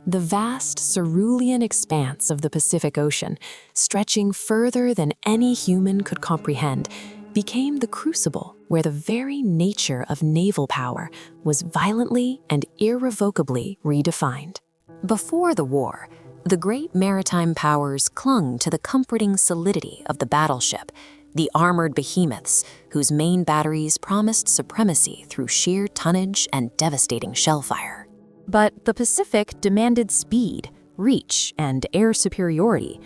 The vast cerulean expanse of the Pacific Ocean, stretching further than any human could comprehend, became the crucible where the very nature of naval power was violently and irrevocably redefined. Before the war, the great maritime powers clung to the comforting solidity of the battleship, the armored behemoths whose main batteries promised supremacy through sheer tonnage and devastating shellfire. But the Pacific demanded speed, reach, and air superiority.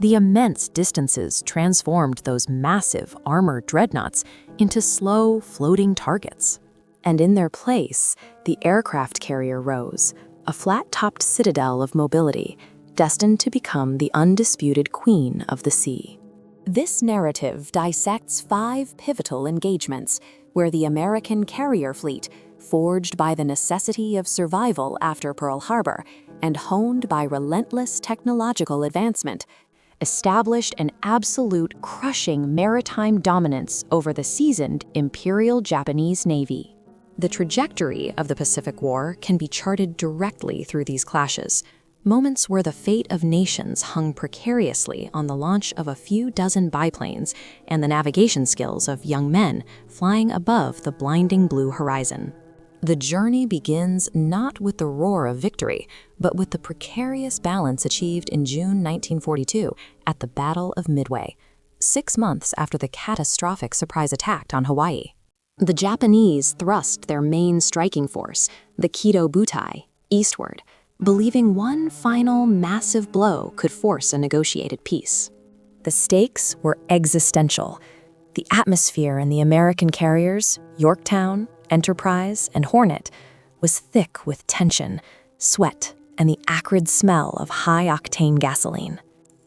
The immense distances transformed those massive armored dreadnoughts into slow, floating targets. And in their place, the aircraft carrier rose, a flat-topped citadel of mobility, destined to become the undisputed queen of the sea. This narrative dissects 5 pivotal engagements where the American carrier fleet, forged by the necessity of survival after Pearl Harbor and honed by relentless technological advancement, established an absolute crushing maritime dominance over the seasoned Imperial Japanese Navy. The trajectory of the Pacific War can be charted directly through these clashes, moments where the fate of nations hung precariously on the launch of a few dozen biplanes and the navigation skills of young men flying above the blinding blue horizon. The journey begins not with the roar of victory, but with the precarious balance achieved in June 1942 at the Battle of Midway, 6 months after the catastrophic surprise attack on Hawaii. The Japanese thrust their main striking force, the WWII, eastward, believing one final massive blow could force a negotiated peace. The stakes were existential. The atmosphere in the American carriers, Yorktown, Enterprise, and Hornet, was thick with tension, sweat, and the acrid smell of high-octane gasoline.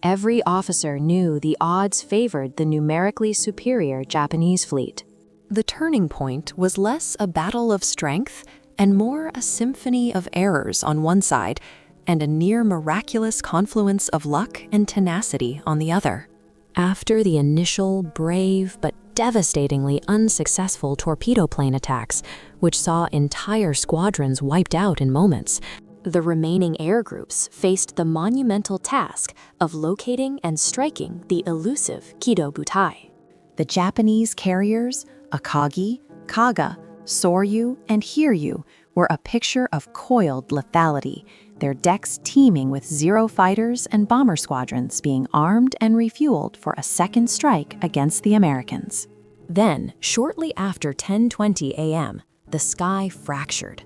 Every officer knew the odds favored the numerically superior Japanese fleet. The turning point was less a battle of strength and more a symphony of errors on one side and a near-miraculous confluence of luck and tenacity on the other. After the initial brave but devastatingly unsuccessful torpedo plane attacks, which saw entire squadrons wiped out in moments, the remaining air groups faced the monumental task of locating and striking the elusive WWII. The Japanese carriers, Akagi, Kaga, Soryu, and Hiryu were a picture of coiled lethality, their decks teeming with Zero fighters and bomber squadrons being armed and refueled for a second strike against the Americans. Then, shortly after 10:20 a.m., the sky fractured.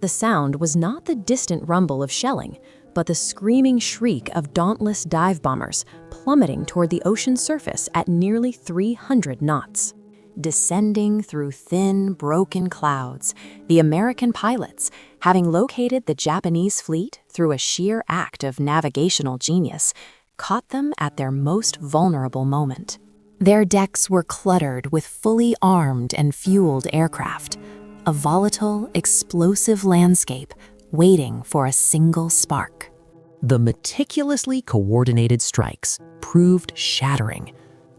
The sound was not the distant rumble of shelling, but the screaming shriek of dauntless dive bombers plummeting toward the ocean surface at nearly 300 knots. Descending through thin, broken clouds, the American pilots, having located the Japanese fleet through a sheer act of navigational genius, caught them at their most vulnerable moment. Their decks were cluttered with fully armed and fueled aircraft, a volatile, explosive landscape waiting for a single spark. The meticulously coordinated strikes proved shattering.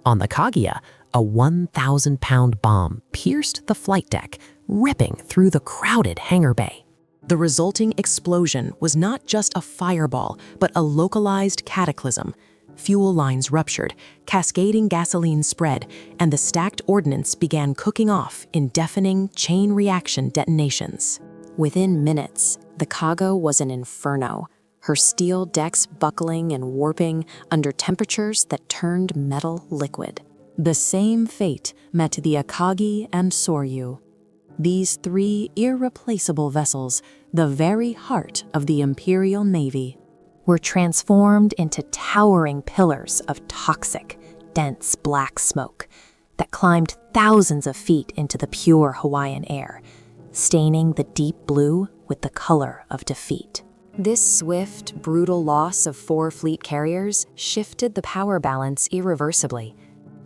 On the Kaguya, a 1,000-pound bomb pierced the flight deck, ripping through the crowded hangar bay. The resulting explosion was not just a fireball, but a localized cataclysm. Fuel lines ruptured, cascading gasoline spread, and the stacked ordnance began cooking off in deafening chain reaction detonations. Within minutes, the Kaga was an inferno, her steel decks buckling and warping under temperatures that turned metal liquid. The same fate met the Akagi and Soryu. These 3 irreplaceable vessels, the very heart of the Imperial Navy, were transformed into towering pillars of toxic, dense black smoke that climbed thousands of feet into the pure Hawaiian air, staining the deep blue with the color of defeat. This swift, brutal loss of 4 fleet carriers shifted the power balance irreversibly.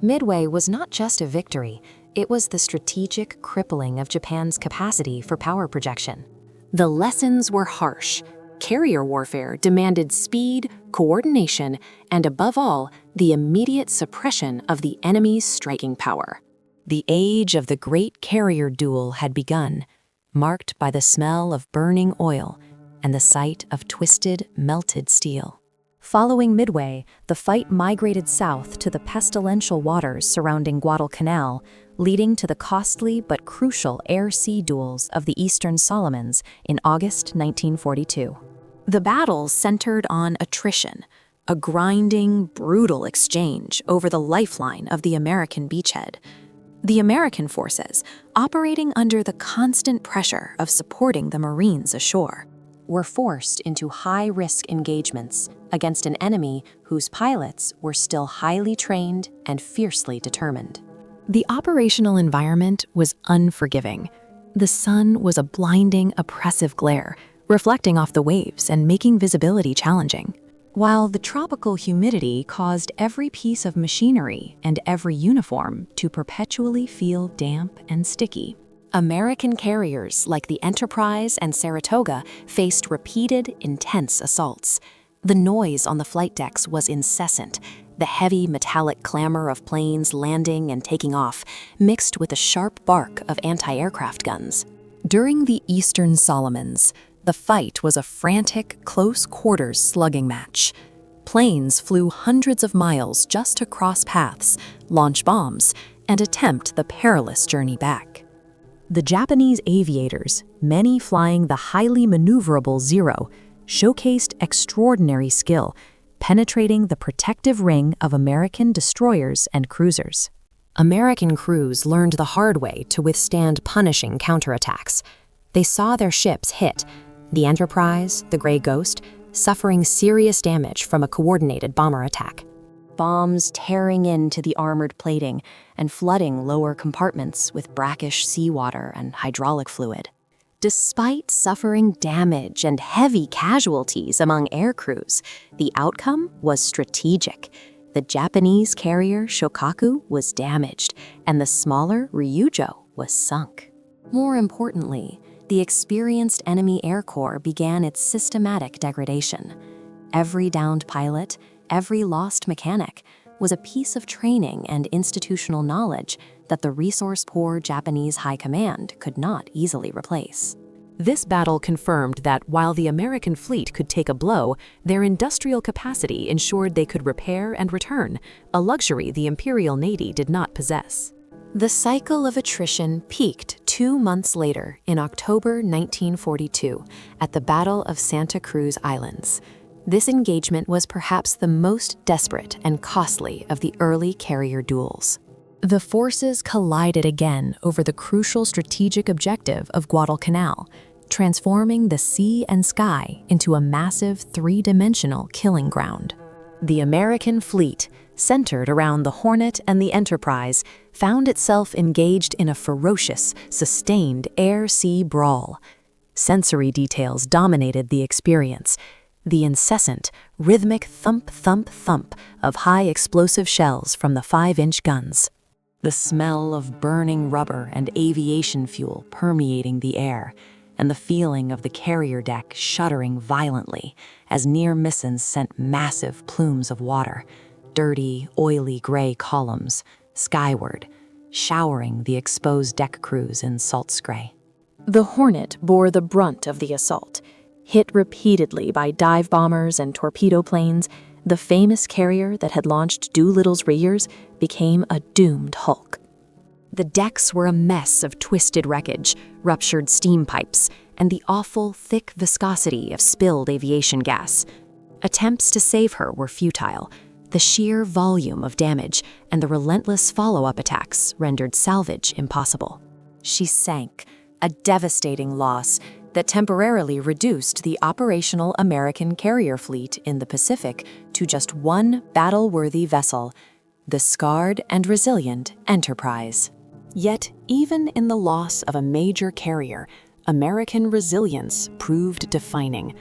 Midway was not just a victory, it was the strategic crippling of Japan's capacity for power projection. The lessons were harsh. Carrier warfare demanded speed, coordination, and above all, the immediate suppression of the enemy's striking power. The age of the great carrier duel had begun, marked by the smell of burning oil, and the sight of twisted, melted steel. Following Midway, the fight migrated south to the pestilential waters surrounding Guadalcanal, leading to the costly but crucial air-sea duels of the Eastern Solomons in August 1942. The battles centered on attrition, a grinding, brutal exchange over the lifeline of the American beachhead. The American forces, operating under the constant pressure of supporting the Marines ashore, were forced into high-risk engagements against an enemy whose pilots were still highly trained and fiercely determined. The operational environment was unforgiving. The sun was a blinding, oppressive glare, reflecting off the waves and making visibility challenging, while the tropical humidity caused every piece of machinery and every uniform to perpetually feel damp and sticky. American carriers like the Enterprise and Saratoga faced repeated, intense assaults. The noise on the flight decks was incessant, the heavy metallic clamor of planes landing and taking off, mixed with the sharp bark of anti-aircraft guns. During the Eastern Solomons, the fight was a frantic, close-quarters slugging match. Planes flew hundreds of miles just to cross paths, launch bombs, and attempt the perilous journey back. The Japanese aviators, many flying the highly maneuverable Zero, showcased extraordinary skill, penetrating the protective ring of American destroyers and cruisers. American crews learned the hard way to withstand punishing counterattacks. They saw their ships hit, the Enterprise, the Gray Ghost, suffering serious damage from a coordinated bomber attack. Bombs tearing into the armored plating and flooding lower compartments with brackish seawater and hydraulic fluid. Despite suffering damage and heavy casualties among air crews, the outcome was strategic. The Japanese carrier Shokaku was damaged, and the smaller Ryujo was sunk. More importantly, the experienced enemy Air Corps began its systematic degradation. Every downed pilot, every lost mechanic, was a piece of training and institutional knowledge that the resource-poor Japanese High Command could not easily replace. This battle confirmed that while the American fleet could take a blow, their industrial capacity ensured they could repair and return, a luxury the Imperial Navy did not possess. The cycle of attrition peaked 2 months later in October 1942 at the Battle of Santa Cruz Islands. This engagement was perhaps the most desperate and costly of the early carrier duels. The forces collided again over the crucial strategic objective of Guadalcanal, transforming the sea and sky into a massive three-dimensional killing ground. The American fleet, centered around the Hornet and the Enterprise, found itself engaged in a ferocious, sustained air-sea brawl. Sensory details dominated the experience. The incessant, rhythmic thump-thump-thump of high-explosive shells from the 5-inch guns. The smell of burning rubber and aviation fuel permeating the air, and the feeling of the carrier deck shuddering violently as near missions sent massive plumes of water, dirty, oily gray columns, skyward, showering the exposed deck crews in salt spray. The Hornet bore the brunt of the assault. Hit repeatedly by dive bombers and torpedo planes, the famous carrier that had launched Doolittle's Rears became a doomed hulk. The decks were a mess of twisted wreckage, ruptured steam pipes, and the awful, thick viscosity of spilled aviation gas. Attempts to save her were futile. The sheer volume of damage and the relentless follow-up attacks rendered salvage impossible. She sank, a devastating loss that temporarily reduced the operational American carrier fleet in the Pacific to just one battle-worthy vessel, the scarred and resilient Enterprise. Yet, even in the loss of a major carrier, American resilience proved defining.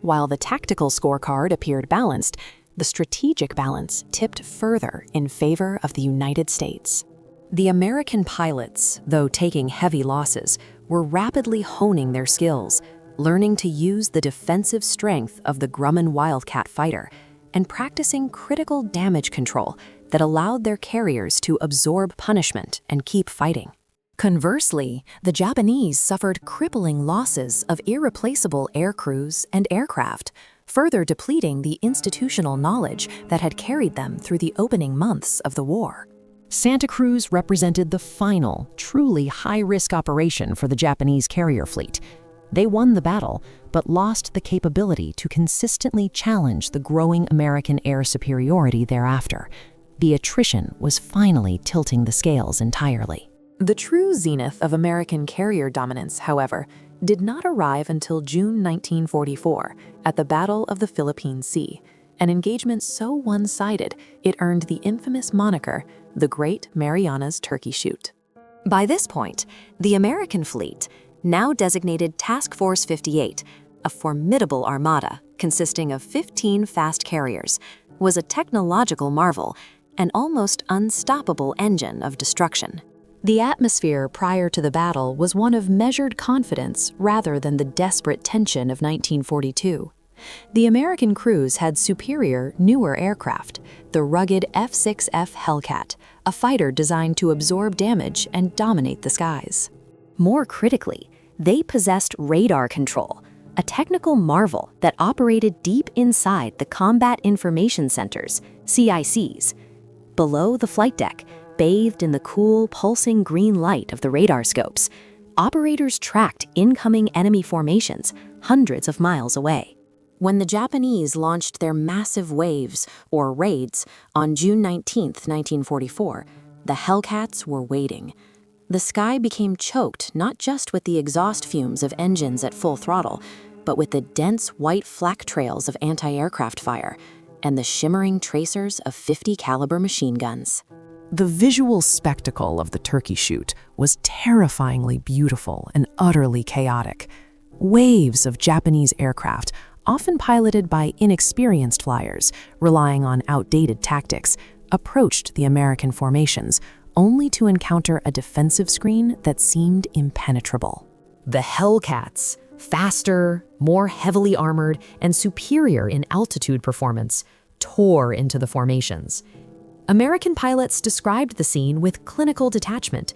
While the tactical scorecard appeared balanced, the strategic balance tipped further in favor of the United States. The American pilots, though taking heavy losses, were rapidly honing their skills, learning to use the defensive strength of the Grumman Wildcat fighter, and practicing critical damage control that allowed their carriers to absorb punishment and keep fighting. Conversely, the Japanese suffered crippling losses of irreplaceable air crews and aircraft, further depleting the institutional knowledge that had carried them through the opening months of the war. Santa Cruz represented the final, truly high-risk operation for the Japanese carrier fleet. They won the battle, but lost the capability to consistently challenge the growing American air superiority thereafter. The attrition was finally tilting the scales entirely. The true zenith of American carrier dominance, however, did not arrive until June 1944 at the Battle of the Philippine Sea, an engagement so one-sided it earned the infamous moniker, the Great Marianas Turkey Shoot. By this point, the American fleet, now designated Task Force 58, a formidable armada consisting of 15 fast carriers, was a technological marvel, an almost unstoppable engine of destruction. The atmosphere prior to the battle was one of measured confidence rather than the desperate tension of 1942. The American crews had superior, newer aircraft, the rugged F-6F Hellcat, a fighter designed to absorb damage and dominate the skies. More critically, they possessed radar control, a technical marvel that operated deep inside the Combat Information Centers, CICs. Below the flight deck, bathed in the cool, pulsing green light of the radar scopes, operators tracked incoming enemy formations hundreds of miles away. When the Japanese launched their massive waves, or raids, on June 19, 1944, the Hellcats were waiting. The sky became choked not just with the exhaust fumes of engines at full throttle, but with the dense white flak trails of anti-aircraft fire and the shimmering tracers of 50 caliber machine guns. The visual spectacle of the turkey shoot was terrifyingly beautiful and utterly chaotic. Waves of Japanese aircraft, often piloted by inexperienced flyers, relying on outdated tactics, approached the American formations, only to encounter a defensive screen that seemed impenetrable. The Hellcats, faster, more heavily armored, and superior in altitude performance, tore into the formations. American pilots described the scene with clinical detachment,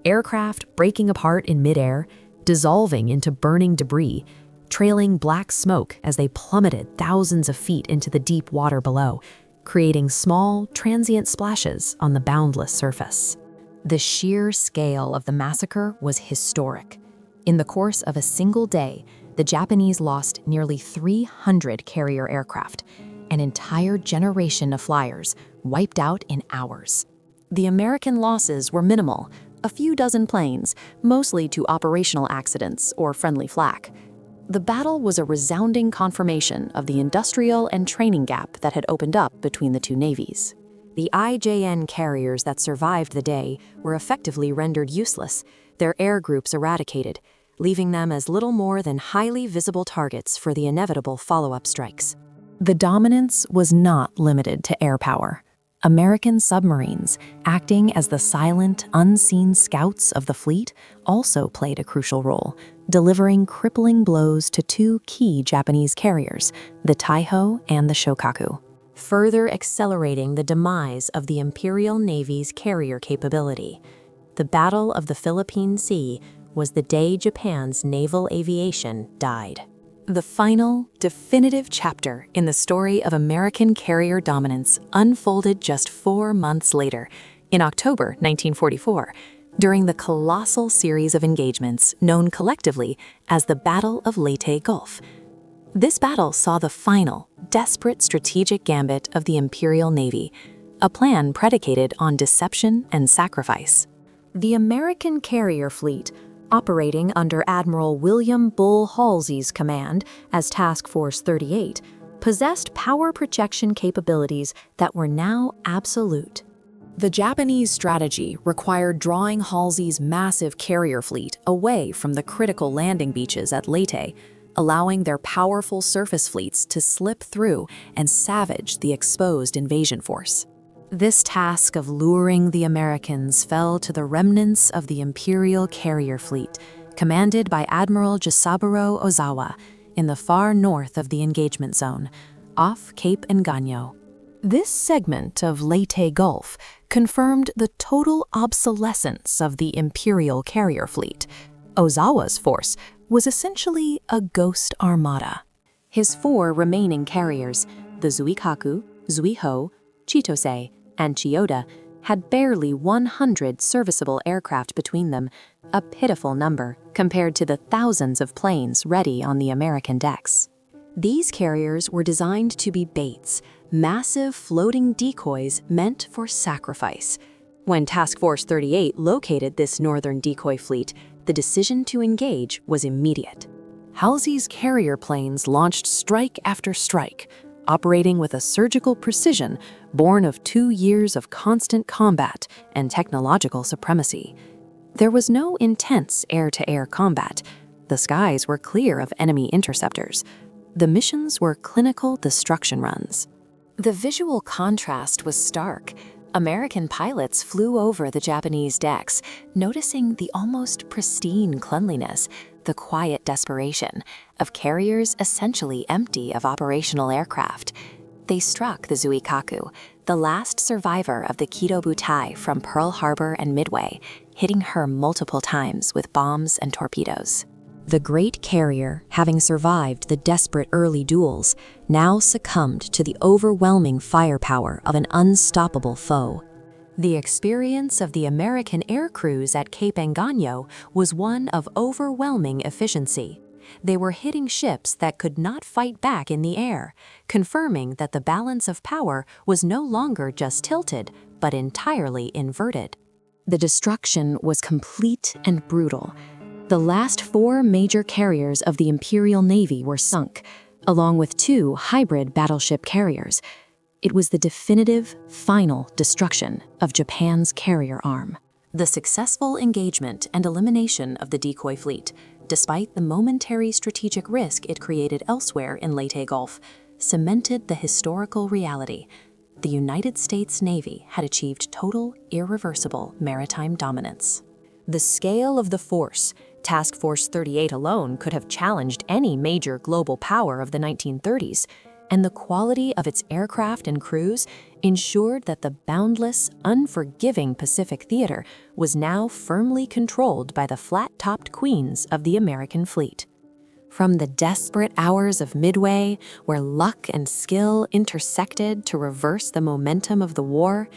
aircraft breaking apart in midair, dissolving into burning debris, trailing black smoke as they plummeted thousands of feet into the deep water below, creating small, transient splashes on the boundless surface. The sheer scale of the massacre was historic. In the course of a single day, the Japanese lost nearly 300 carrier aircraft, an entire generation of flyers wiped out in hours. The American losses were minimal, a few dozen planes, mostly to operational accidents or friendly flak. The battle was a resounding confirmation of the industrial and training gap that had opened up between the two navies. The IJN carriers that survived the day were effectively rendered useless, their air groups eradicated, leaving them as little more than highly visible targets for the inevitable follow-up strikes. The dominance was not limited to air power. American submarines, acting as the silent, unseen scouts of the fleet, also played a crucial role, delivering crippling blows to two key Japanese carriers, the Taiho and the Shokaku, further accelerating the demise of the Imperial Navy's carrier capability. The Battle of the Philippine Sea was the day Japan's naval aviation died. The final, definitive chapter in the story of American carrier dominance unfolded just 4 months later, in October 1944, during the colossal series of engagements known collectively as the Battle of Leyte Gulf. This battle saw the final, desperate strategic gambit of the Imperial Navy, a plan predicated on deception and sacrifice. The American carrier fleet, operating under Admiral William Bull Halsey's command as Task Force 38, possessed power projection capabilities that were now absolute. The Japanese strategy required drawing Halsey's massive carrier fleet away from the critical landing beaches at Leyte, allowing their powerful surface fleets to slip through and savage the exposed invasion force. This task of luring the Americans fell to the remnants of the Imperial Carrier Fleet, commanded by Admiral Jisaburo Ozawa, in the far north of the engagement zone, off Cape Engano. This segment of Leyte Gulf confirmed the total obsolescence of the imperial carrier fleet. Ozawa's force was essentially a ghost armada. His 4 remaining carriers, the Zuikaku, Zuiho, Chitose, and Chiyoda, had barely 100 serviceable aircraft between them, a pitiful number compared to the thousands of planes ready on the American decks. These carriers were designed to be baits, massive floating decoys meant for sacrifice. When Task Force 38 located this northern decoy fleet, the decision to engage was immediate. Halsey's carrier planes launched strike after strike, operating with a surgical precision born of 2 years of constant combat and technological supremacy. There was no intense air-to-air combat. The skies were clear of enemy interceptors. The missions were clinical destruction runs. The visual contrast was stark. American pilots flew over the Japanese decks, noticing the almost pristine cleanliness, the quiet desperation of carriers essentially empty of operational aircraft. They struck the Zuikaku, the last survivor of the Kido-Butai from Pearl Harbor and Midway, hitting her multiple times with bombs and torpedoes. The great carrier, having survived the desperate early duels, now succumbed to the overwhelming firepower of an unstoppable foe. The experience of the American air crews at Cape Engano was one of overwhelming efficiency. They were hitting ships that could not fight back in the air, confirming that the balance of power was no longer just tilted, but entirely inverted. The destruction was complete and brutal. The last 4 major carriers of the Imperial Navy were sunk, along with 2 hybrid battleship carriers. It was the definitive, final destruction of Japan's carrier arm. The successful engagement and elimination of the decoy fleet, despite the momentary strategic risk it created elsewhere in Leyte Gulf, cemented the historical reality. The United States Navy had achieved total, irreversible maritime dominance. The scale of the force, Task Force 38 alone could have challenged any major global power of the 1930s, and the quality of its aircraft and crews ensured that the boundless, unforgiving Pacific theater was now firmly controlled by the flat-topped queens of the American fleet. From the desperate hours of Midway, where luck and skill intersected to reverse the momentum of the war,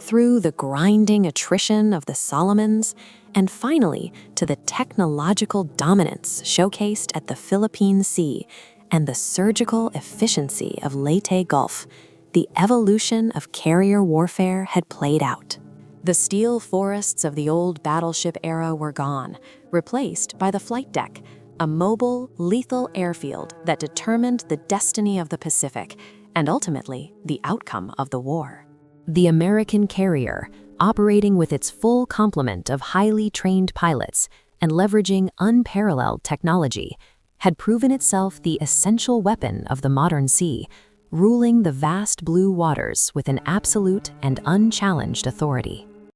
through the grinding attrition of the Solomons, and finally to the technological dominance showcased at the Philippine Sea and the surgical efficiency of Leyte Gulf, the evolution of carrier warfare had played out. The steel forests of the old battleship era were gone, replaced by the flight deck, a mobile, lethal airfield that determined the destiny of the Pacific and ultimately the outcome of the war. The American carrier, operating with its full complement of highly trained pilots and leveraging unparalleled technology, had proven itself the essential weapon of the modern sea, ruling the vast blue waters with an absolute and unchallenged authority.